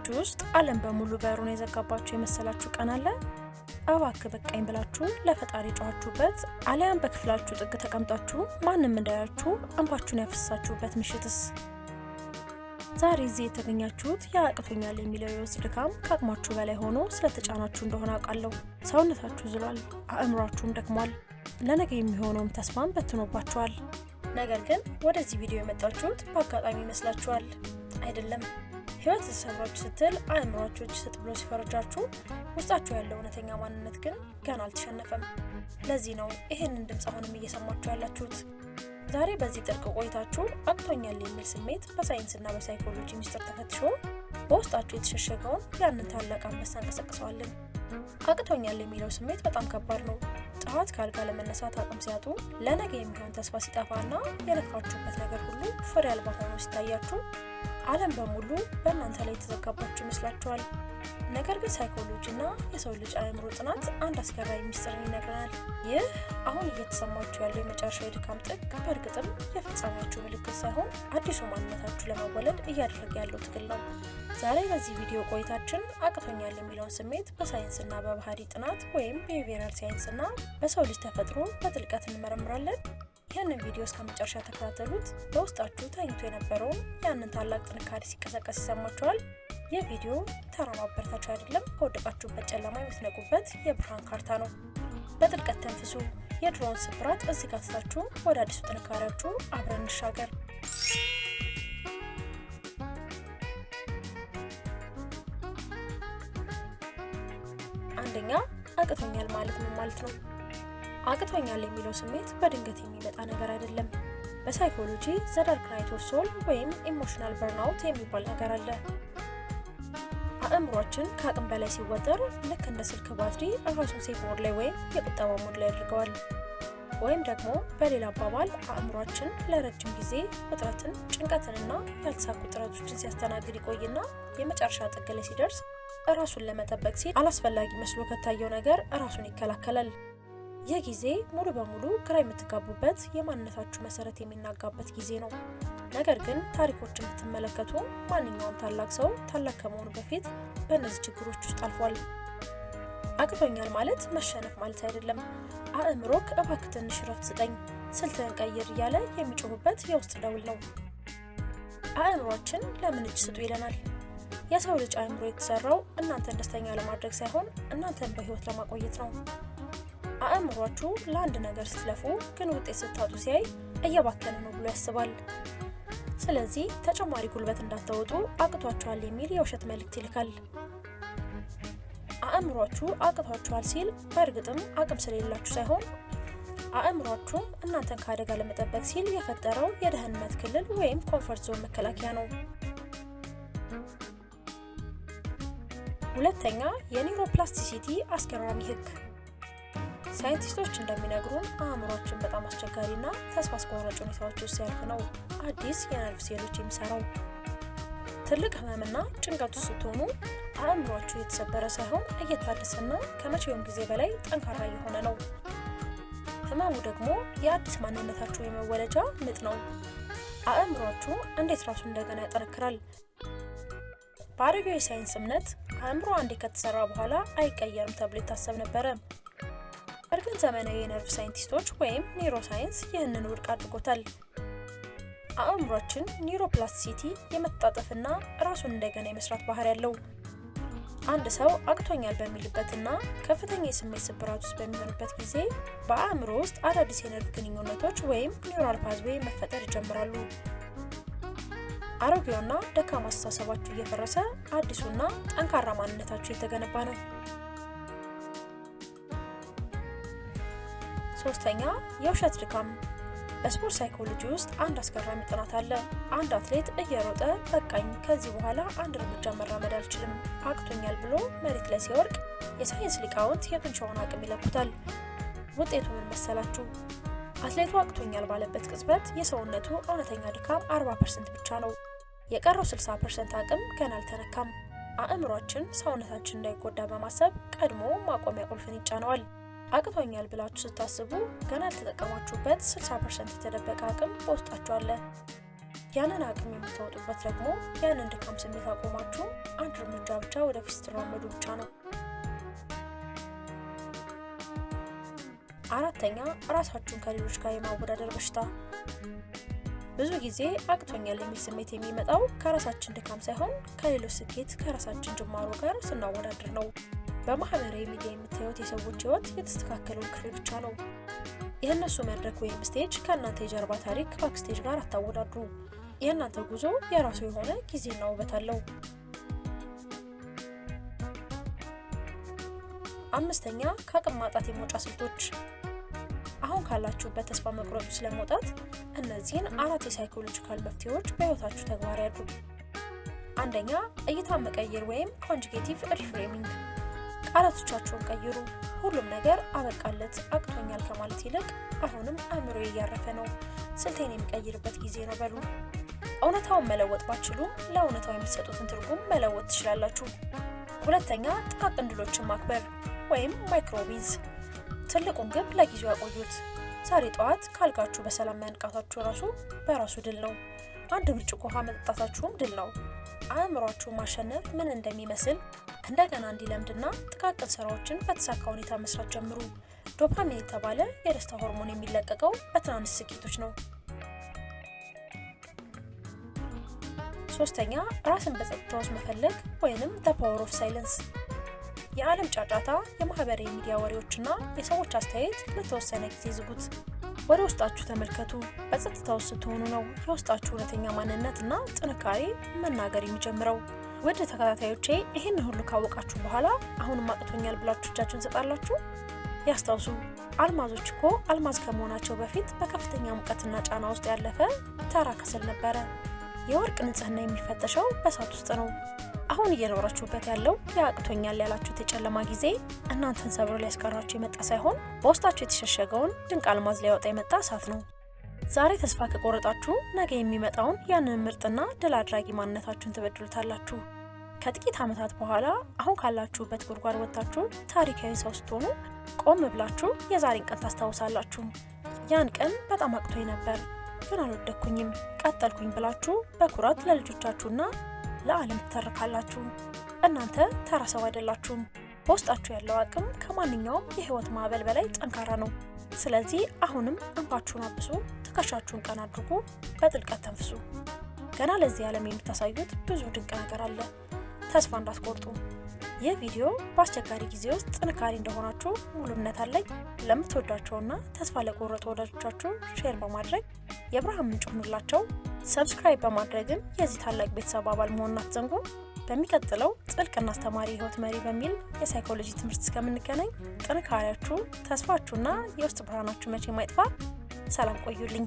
በህይወታችሁ ውስጥ ዓለም በሙሉ በሩን የዘጋባችሁ የመሰላችሁ ቀን አለ? እባክህ በቃኝ ብላችሁ ለፈጣሪ ጮኻችሁበት፣ አሊያም በክፍላችሁ ጥግ ተቀምጣችሁ ማንም እንዳያችሁ እንባችሁን ያፈሳችሁበት ምሽትስ? ዛሬ እዚህ የተገኛችሁት ያቅቶኛል የሚለው የውስጥ ድካም ከአቅማችሁ በላይ ሆኖ ስለተጫናችሁ እንደሆነ አውቃለሁ። ሰውነታችሁ ዝሏል፣ አእምሯችሁም ደክሟል፣ ለነገ የሚሆነውም ተስፋም በትኖባችኋል። ነገር ግን ወደዚህ ቪዲዮ የመጣችሁት በአጋጣሚ ይመስላችኋል። አይደለም። ህይወት ተሰብራችሁ ስትል አእምሯችሁ እጅ ስጥ ብሎ ሲፈርጃችሁ፣ ውስጣችሁ ያለው እውነተኛ ማንነት ግን ገና አልተሸነፈም። ለዚህ ነው ይሄንን ድምፅ አሁንም እየሰማችሁ ያላችሁት። ዛሬ በዚህ ጥልቅ ቆይታችሁ አቅቶኛል የሚል ስሜት በሳይንስና በሳይኮሎጂ ሚስጥር ተፈትሾ በውስጣችሁ የተሸሸገውን ያንን ታላቅ አንበሳ እንቀሰቅሰዋለን። አቅቶኛል የሚለው ስሜት በጣም ከባድ ነው። ጠዋት ከአልጋ ለመነሳት አቅም ሲያጡ፣ ለነገ የሚሆን ተስፋ ሲጠፋና የለፋችሁበት ነገር ሁሉ ፍሬ አልባ ሆኖ ሲታያችሁ ዓለም በሙሉ በእናንተ ላይ የተዘጋባችሁ ይመስላችኋል። ነገር ግን ሳይኮሎጂና የሰው ልጅ አእምሮ ጥናት አንድ አስገራሚ ሚስጥርን ይነግረናል። ይህ አሁን እየተሰማችሁ ያለው የመጨረሻ የድካም ጥግ በእርግጥም የፍጻሜያችሁ ምልክት ሳይሆን አዲሱ ማንነታችሁ ለመወለድ እያደረገ ያለው ትግል ነው። ዛሬ በዚህ ቪዲዮ ቆይታችን አቅቶኛል የሚለውን ስሜት በሳይንስና በባህሪ ጥናት ወይም ቢሄቪየራል ሳይንስና በሰው ልጅ ተፈጥሮ በጥልቀት እንመረምራለን። ይህንን ቪዲዮ እስከ መጨረሻ ተከታተሉት። በውስጣችሁ ተኝቶ የነበረውን ያንን ታላቅ ጥንካሬ ሲቀሰቀስ ይሰማችኋል። ይህ ቪዲዮ ተራ ማበረታቻ አይደለም፣ ከወደቃችሁበት ጨለማ የምትነቁበት የብርሃን ካርታ ነው። በጥልቀት ተንፍሱ። የድሮውን ስብራት እዚህ ጋር ትታችሁ ወደ አዲሱ ጥንካሬያችሁ አብረን እንሻገር። አንደኛ፣ አቅቶኛል ማለት ምን ማለት ነው? አቅቶኛል የሚለው ስሜት በድንገት የሚመጣ ነገር አይደለም። በሳይኮሎጂ ዘ ዳርክ ናይት ኦፍ ሶል ወይም ኢሞሽናል በርናውት የሚባል ነገር አለ። አእምሯችን ከአቅም በላይ ሲወጠር ልክ እንደ ስልክ ባትሪ ራሱን ሴፍ ሞድ ላይ ወይም የቁጠባ ሞድ ላይ ያደርገዋል። ወይም ደግሞ በሌላ አባባል አእምሯችን ለረጅም ጊዜ ውጥረትን፣ ጭንቀትንና ያልተሳኩ ጥረቶችን ሲያስተናግድ ይቆይና የመጨረሻ ጥግ ላይ ሲደርስ ራሱን ለመጠበቅ ሲል አላስፈላጊ መስሎ ከታየው ነገር ራሱን ይከላከላል። ይህ ጊዜ ሙሉ በሙሉ ግራ የምትጋቡበት፣ የማንነታችሁ መሰረት የሚናጋበት ጊዜ ነው። ነገር ግን ታሪኮችን ብትመለከቱ ማንኛውም ታላቅ ሰው ታላቅ ከመሆኑ በፊት በእነዚህ ችግሮች ውስጥ አልፏል። አቅቶኛል ማለት መሸነፍ ማለት አይደለም። አእምሮክ እባክህ ትንሽ ረፍት ስጠኝ፣ ስልትህን ቀይር እያለ የሚጮሁበት የውስጥ ደውል ነው። አእምሯችን ለምን እጅ ስጡ ይለናል? የሰው ልጅ አእምሮ የተሰራው እናንተን ደስተኛ ለማድረግ ሳይሆን እናንተን በህይወት ለማቆየት ነው። አእምሯችሁ ለአንድ ነገር ስትለፉ ግን ውጤት ስታጡ ሲያይ እየባከነ ነው ብሎ ያስባል። ስለዚህ ተጨማሪ ጉልበት እንዳታወጡ አቅቷችኋል የሚል የውሸት መልእክት ይልካል። አእምሯችሁ አቅቷችኋል ሲል በእርግጥም አቅም ስለሌላችሁ ሳይሆን አእምሯችሁ እናንተን ከአደጋ ለመጠበቅ ሲል የፈጠረው የደህንነት ክልል ወይም ኮምፎርት ዞን መከላከያ ነው። ሁለተኛ፣ የኒውሮፕላስቲሲቲ አስገራሚ ህግ። ሳይንቲስቶች እንደሚነግሩን አእምሯችን በጣም አስቸጋሪና ተስፋ አስቆራጭ ሁኔታዎች ውስጥ ሲያልፍ ነው አዲስ የነርቭ ሴሎች የሚሰራው። ትልቅ ህመምና ጭንቀት ውስጥ ስትሆኑ አእምሯችሁ የተሰበረ ሳይሆን እየታደሰና ከመቼውም ጊዜ በላይ ጠንካራ የሆነ ነው። ህመሙ ደግሞ የአዲስ ማንነታችሁ የመወለጃ ምጥ ነው። አእምሯችሁ እንዴት ራሱን እንደገና ያጠነክራል? በአሮጌው የሳይንስ እምነት አእምሮ አንዴ ከተሰራ በኋላ አይቀየርም ተብሎ ይታሰብ ነበረ። እርግጥ ዘመናዊ የነርቭ ሳይንቲስቶች ወይም ኒውሮሳይንስ ይህንን ውድቅ አድርጎታል። አእምሯችን ኒውሮፕላስቲሲቲ የመጣጠፍና ራሱን እንደገና የመስራት ባህሪ ያለው። አንድ ሰው አቅቶኛል በሚልበትና ከፍተኛ የስሜት ስብራት ውስጥ በሚሆንበት ጊዜ በአእምሮ ውስጥ አዳዲስ የነርቭ ግንኙነቶች ወይም ኒውራል ፓዝዌይ መፈጠር ይጀምራሉ። አሮጌውና ደካማ አስተሳሰባችሁ እየፈረሰ አዲሱና ጠንካራ ማንነታችሁ የተገነባ ነው። ሶስተኛ፣ የውሸት ድካም። በስፖርት ሳይኮሎጂ ውስጥ አንድ አስገራሚ ጥናት አለ። አንድ አትሌት እየሮጠ በቃኝ፣ ከዚህ በኋላ አንድ እርምጃ መራመድ አልችልም፣ አቅቶኛል ብሎ መሬት ላይ ሲወርቅ የሳይንስ ሊቃውንት የጡንቻውን አቅም ይለኩታል። ውጤቱ ምን መሰላችሁ? አትሌቱ አቅቶኛል ባለበት ቅጽበት የሰውነቱ እውነተኛ ድካም 40% ብቻ ነው። የቀረው 60% አቅም ገና አልተነካም። አእምሯችን ሰውነታችን እንዳይጎዳ በማሰብ ቀድሞ ማቆሚያ ቁልፍን ይጫነዋል። አቅቶኛል ብላችሁ ስታስቡ ገና ያልተጠቀማችሁበት 60% የተደበቀ አቅም በውስጣችሁ አለ። ያንን አቅም የምታወጡበት ደግሞ ያንን ድካም ስሜት አቆማችሁ አንድ እርምጃ ብቻ ወደፊት ስትራመዱ ብቻ ነው። አራተኛ ራሳችሁን ከሌሎች ጋር የማወዳደር በሽታ። ብዙ ጊዜ አቅቶኛል የሚል ስሜት የሚመጣው ከራሳችን ድካም ሳይሆን ከሌሎች ስኬት ከራሳችን ጅማሮ ጋር ስናወዳድር ነው። በማህበራዊ ሚዲያ የምታዩት የሰዎች ህይወት የተስተካከለው ክፍል ብቻ ነው። የእነሱ መድረክ ወይም ስቴጅ ከእናንተ የጀርባ ታሪክ ባክስቴጅ ጋር አታወዳድሩ። የእናንተ ጉዞ የራሱ የሆነ ጊዜና ውበት አለው። አምስተኛ ከአቅም ማጣት የመውጫ ስልቶች። አሁን ካላችሁበት ተስፋ መቁረጡ ስለመውጣት እነዚህን 4 የሳይኮሎጂካል መፍትሄዎች በህይወታችሁ ተግባራዊ አድርጉ። አንደኛ እይታ መቀየር ወይም ኮንጁጌቲቭ ሪፍሬሚንግ። ቃላቶቻችሁን ቀይሩ። ሁሉም ነገር አበቃለት አቅቶኛል ከማለት ይልቅ አሁንም አእምሮዬ እያረፈ ነው፣ ስልቴን የሚቀይርበት ጊዜ ነው በሉ። እውነታውን መለወጥ ባትችሉም ለእውነታው የምትሰጡትን ትርጉም መለወጥ ትችላላችሁ። ሁለተኛ ጥቃቅን ድሎችን ማክበር ወይም ማይክሮዊንስ። ትልቁን ግብ ለጊዜው ያቆዩት። ዛሬ ጠዋት ካልጋችሁ በሰላም ማንቃታችሁ በራሱ ድል ነው። አንድ ብርጭቆ ውሃ መጠጣታችሁም ድል ነው። አእምሯችሁን ማሸነፍ ምን እንደሚመስል እንደገና እንዲለምድና ጥቃቅን ስራዎችን በተሳካ ሁኔታ መስራት ጀምሩ። ዶፓሚን የተባለ የደስታ ሆርሞን የሚለቀቀው በትናንሽ ስኬቶች ነው። ሶስተኛ ራስን በጸጥታ ውስጥ መፈለግ ወይንም the power of silence። የዓለም ጫጫታ፣ የማህበራዊ ሚዲያ ወሬዎችና የሰዎች አስተያየት ለተወሰነ ጊዜ ዝጉት። ወደ ውስጣችሁ ተመልከቱ። በጸጥታ ውስጥ ስትሆኑ ነው የውስጣችሁ እውነተኛ ማንነትና ጥንካሬ መናገር የሚጀምረው። ውድ ተከታታዮቼ ይህን ሁሉ ካወቃችሁ በኋላ አሁንም አቅቶኛል ብላችሁ እጃችሁን ሰጣላችሁ? ያስታውሱ፣ አልማዞች እኮ አልማዝ ከመሆናቸው በፊት በከፍተኛ ሙቀትና ጫና ውስጥ ያለፈ ተራ ከሰል ነበረ። የወርቅ ንጽህና የሚፈተሸው በእሳት ውስጥ ነው። አሁን እየኖራችሁበት ያለው ያቅቶኛል ያላችሁት የጨለማ ጊዜ እናንተን ሰብሮ ሊያስቀራችሁ የመጣ ሳይሆን በውስጣችሁ የተሸሸገውን ድንቅ አልማዝ ሊያወጣ የመጣ እሳት ነው። ዛሬ ተስፋ ከቆረጣችሁ ነገ የሚመጣውን ያንን ምርጥና ድል አድራጊ ማንነታችሁን ትበድሉታላችሁ። ከጥቂት ዓመታት በኋላ አሁን ካላችሁበት ጉድጓድ ወጥታችሁ ታሪካዊ ሰው ስትሆኑ ቆም ብላችሁ የዛሬን ቀን ታስታውሳላችሁ። ያን ቀን በጣም አቅቶኝ ነበር ግን አልወደኩኝም፣ ቀጠልኩኝ ብላችሁ በኩራት ለልጆቻችሁና ለዓለም ትተርካላችሁ። እናንተ ተራ ሰው አይደላችሁም። በውስጣችሁ ያለው አቅም ከማንኛውም የህይወት ማዕበል በላይ ጠንካራ ነው። ስለዚህ አሁንም እንባችሁን አብሱ፣ ትከሻችሁን ቀና አድርጉ፣ በጥልቀት ተንፍሱ። ገና ለዚህ ዓለም የምታሳዩት ብዙ ድንቅ ነገር አለ። ተስፋ እንዳትቆርጡ። ይህ ቪዲዮ በአስቸጋሪ ጊዜ ውስጥ ጥንካሬ እንደሆናችሁ ሙሉ እምነት አለኝ። ለምትወዷቸውና ተስፋ ለቆረጡ ወዳጆቻችሁ ሼር በማድረግ የብርሃን ምንጭ ሁኑላቸው። ሰብስክራይብ በማድረግም የዚህ ታላቅ ቤተሰብ አባል መሆን አትዘንጉ። በሚቀጥለው ጥልቅና አስተማሪ ህይወት መሪ በሚል የሳይኮሎጂ ትምህርት እስከምንገናኝ ጥንካሬያችሁ፣ ተስፋችሁና የውስጥ ብርሃናችሁ መቼ ማይጥፋ። ሰላም ቆዩልኝ።